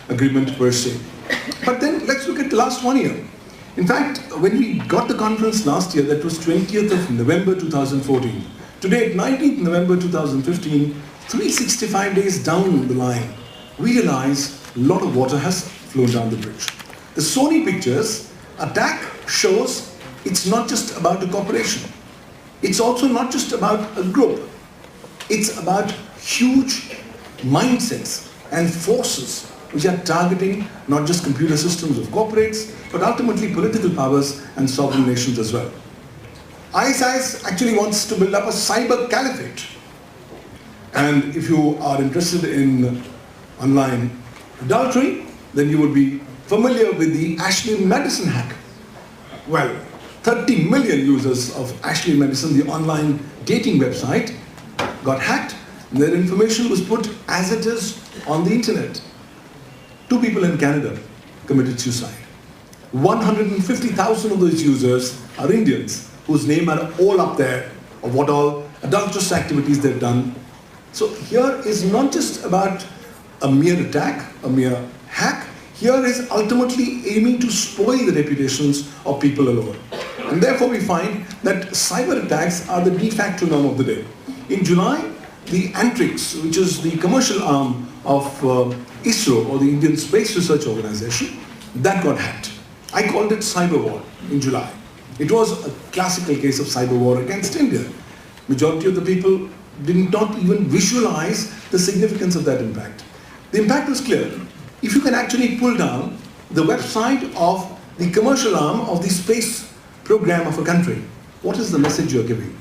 agreement per se. But then let's look at the last 1 year. In fact, when we got the conference last year, that was 20th of November 2014. Today, 19th November 2015, 365 days down the line, we realize a lot of water has flown down the bridge. The Sony Pictures attack shows it's not just about a corporation. It's also not just about a group. It's about huge mindsets and forces which are targeting not just computer systems of corporates, but ultimately political powers and sovereign nations as well. ISIS actually wants to build up a cyber caliphate. And if you are interested in online adultery, then you would be familiar with the Ashley Madison hack. Well, 30 million users of Ashley Madison, the online dating website, got hacked. And their information was put as it is on the internet. 2 people in Canada committed suicide. 150,000 of those users are Indians, whose names are all up there of what all adulterous activities they've done. So here is not just about a mere attack, a mere hack. Here is ultimately aiming to spoil the reputations of people alone. And therefore we find that cyber attacks are the de facto norm of the day. In July, the Antrix, which is the commercial arm of ISRO, or the Indian Space Research Organization, that got hacked. I called it cyber war in July. It was a classical case of cyber war against India. Majority of the people did not even visualize the significance of that impact. The impact was clear. If you can actually pull down the website of the commercial arm of the space program of a country, what is the message you're giving?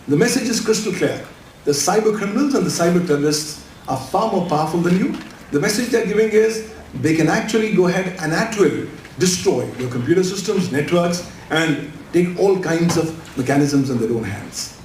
The message is crystal clear. The cyber criminals and the cyber terrorists are far more powerful than you. The message they're giving is they can actually go ahead and at will destroy your computer systems, networks, and take all kinds of mechanisms in their own hands.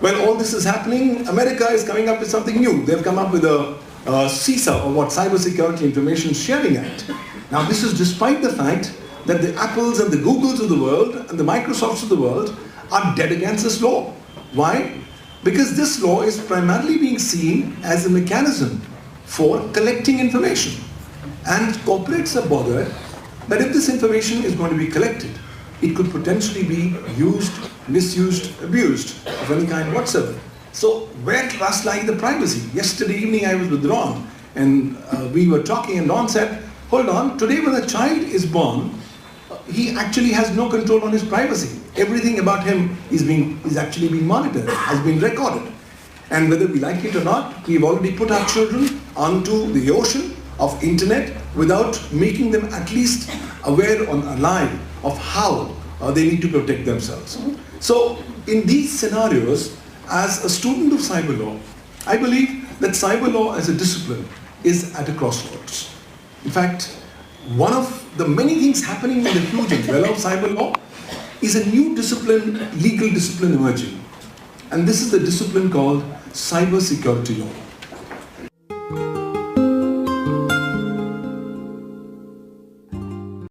Well, all this is happening. America is coming up with something new. They've come up with a CISA, or what, CyberSecurity Information Sharing Act. Now, this is despite the fact that the Apples and the Googles of the world and the Microsofts of the world are dead against this law. Why? Because this law is primarily being seen as a mechanism for collecting information. And corporates are bothered that if this information is going to be collected, it could potentially be used, misused, abused of any kind whatsoever. So where does lie the privacy? Yesterday evening I was with Ron, and we were talking, and Ron said, hold on, today when a child is born, he actually has no control on his privacy. Everything about him is actually being monitored, has been recorded. And whether we like it or not, we've already put our children onto the ocean of internet without making them at least aware or alive of how they need to protect themselves. So in these scenarios, as a student of cyber law, I believe that cyber law as a discipline is at a crossroads. In fact, one of the many things happening in the huge umbrella of cyber law is a new discipline, legal discipline emerging. And this is the discipline called cybersecurity law.